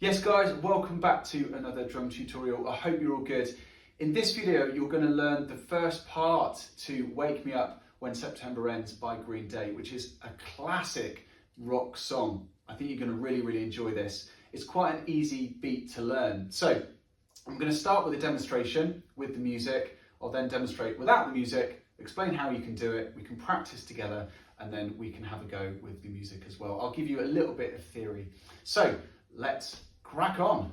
Yes guys, welcome back to another drum tutorial. I hope you're all good. In this video, you're going to learn the first part to Wake Me Up When September Ends by Green Day, which is a classic rock song. I think you're going to really enjoy this. It's quite an easy beat to learn. So I'm going to start with a demonstration with the music. I'll then demonstrate without the music, explain how you can do it. We can practice together and then we can have a go with the music as well. I'll give you a little bit of theory. So let's crack on.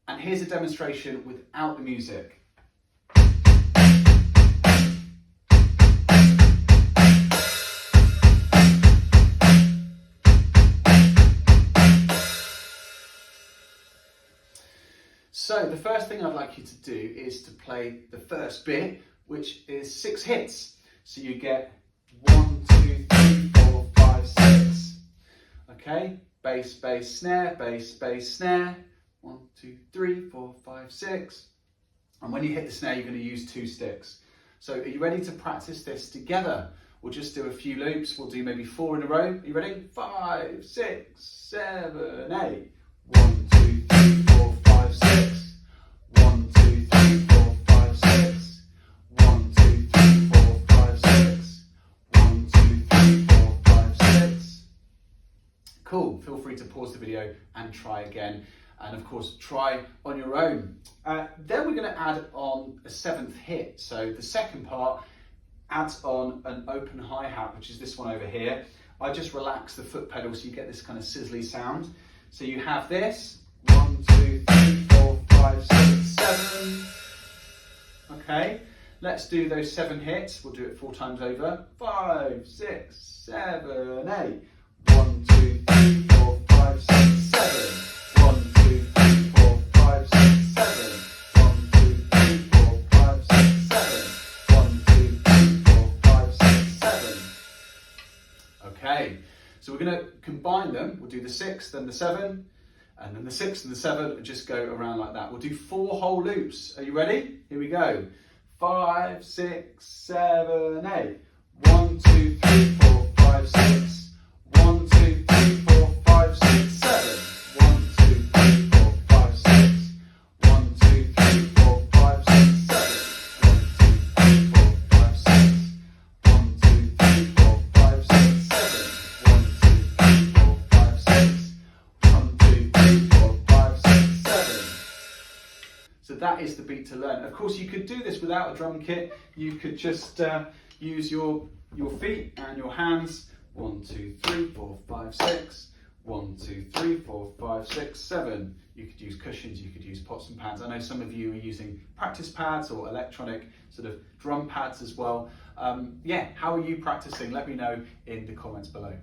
And here's a demonstration without the music. So the first thing I'd like you to do is to play the first bit, which is 6 hits. So you get 1, 2, 3, 4, 5, 6. Okay, bass, bass, snare, bass, bass, snare. 1, 2, 3, 4, 5, 6. And when you hit the snare, you're going to use 2 sticks. So are you ready to practice this together? We'll just do a few loops. We'll do maybe 4 in a row. Are you ready? 5, 6, 7, 8. 1, 2, 3, 4, 5, 6. 1, 2, 3, 4, 5, 6. 1, 2, 3, 4, 5, 6. 1, 2, 3, 4, 5, 6. Cool. Feel free to pause the video and try again. And of course, try on your own. Then we're going to add on a 7th hit. So the second part adds on an open hi-hat, which is this one over here. I just relax the foot pedal so you get this kind of sizzly sound. So you have this, 1, 2, 3, 4, 5, 6, 7. Okay, let's do those 7 hits. We'll do it 4 times over. 5, 6, 7, 8. 1, 2, 3, 4, 5, 6, 7. 1, 2, 3, 4, 5, 6, 7. 1, 2, 3, 4, 5, 6, 7. 1, 2, 3, 4, 5, 6, 7. Okay, so we're going to combine them. We'll do the 6, then the 7, and then the 6 and the 7, and just go around like that. We'll do 4 whole loops. Are you ready? Here we go. 5, 6, 7, 8. 1, 2, 3, 4, 5, 6. 1, 2, 3, 4, 5, 6, 7. 1, 2, 3, 4, 5, 6. 1, 2, 3, 4, 5, 6, 7. 1, 2, 3, 4, 5, 6. 1, 2, 3, 4, 5, 6, 7. 1, 2, 3, 4, 5, 6. 1, 2, 3, 4, 5, 6, 7. So that is the beat to learn. Of course, you could do this without a drum kit. You could just use your feet and your hands. 1, 2, 3, 4, 5, 6. 1, 2, 3, 4, 5, 6, 7. You could use cushions, you could use pots and pans. I know some of you are using practice pads or electronic sort of drum pads as well. Yeah, how are you practicing? Let me know in the comments below.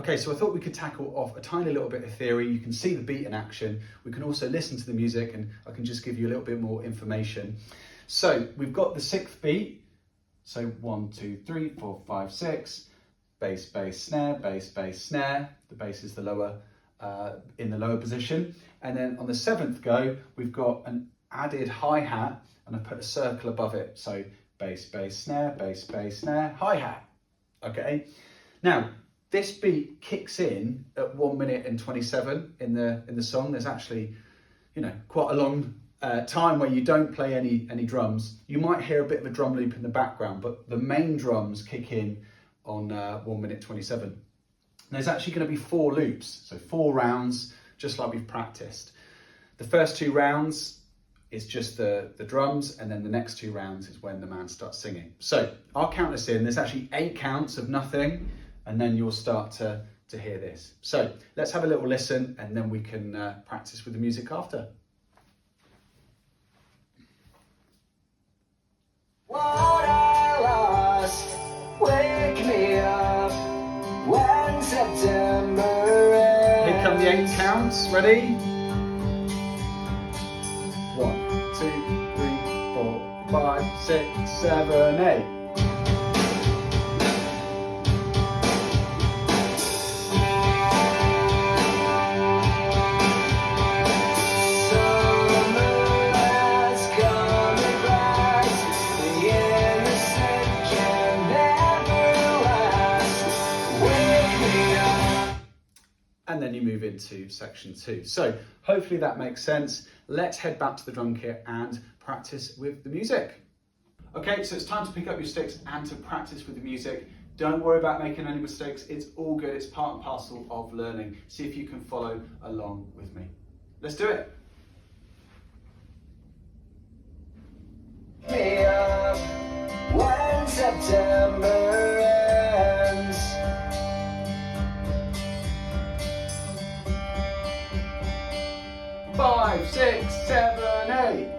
Okay, so I thought we could tackle off a tiny little bit of theory. You can see the beat in action. We can also listen to the music and I can just give you a little bit more information. So we've got the 6th beat. So 1, 2, 3, 4, 5, 6. Bass, bass, snare, bass, bass, snare. The bass is the lower, in the lower position. And then on the 7th go, we've got an added hi-hat and I put a circle above it. So bass, bass, snare, bass, bass, snare, hi-hat. Okay. Now, this beat kicks in at 1 minute and 27 in the song. There's actually, quite a long time where you don't play any drums. You might hear a bit of a drum loop in the background, but the main drums kick in on 1 minute 27. And there's actually going to be 4 loops, so 4 rounds, just like we've practiced. The first 2 rounds is just the drums, and then the next 2 rounds is when the man starts singing. So I'll count this in. There's actually 8 counts of nothing, and then you'll start to hear this. So let's have a little listen, and then we can practice with the music after. What I lost, wake me up when September ends. Here come the 8 counts. Ready? 5, 6, 7, 8. And then you move into section 2. So hopefully that makes sense. Let's head back to the drum kit and practice with the music. Okay, so it's time to pick up your sticks and to practice with the music. Don't worry about making any mistakes. It's all good. It's part and parcel of learning. See if you can follow along with me. Let's do it. Me up when September ends. 5, 6, 7, 8.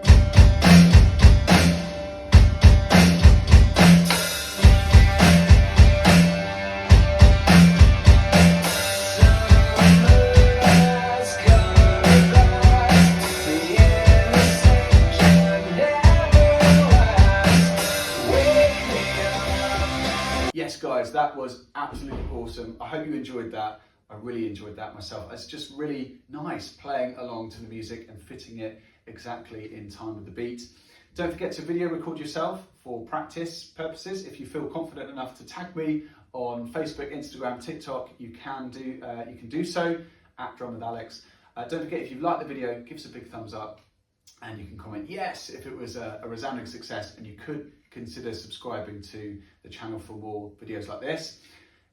Yes, guys, that was absolutely awesome. I hope you enjoyed that. I really enjoyed that myself. It's just really nice playing along to the music and fitting it exactly in time with the beat. Don't forget to video record yourself for practice purposes. If you feel confident enough to tag me on Facebook, Instagram, TikTok, you can do so at Drum with Alex. Don't forget, if you like the video, give us a big thumbs up, and you can comment yes if it was a resounding success, and you could consider subscribing to the channel for more videos like this.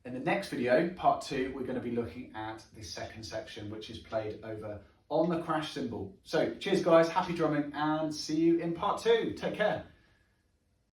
In the next video, part 2, we're going to be looking at the second section, which is played over on the crash cymbal. So cheers guys, happy drumming, and see you in part 2. Take care.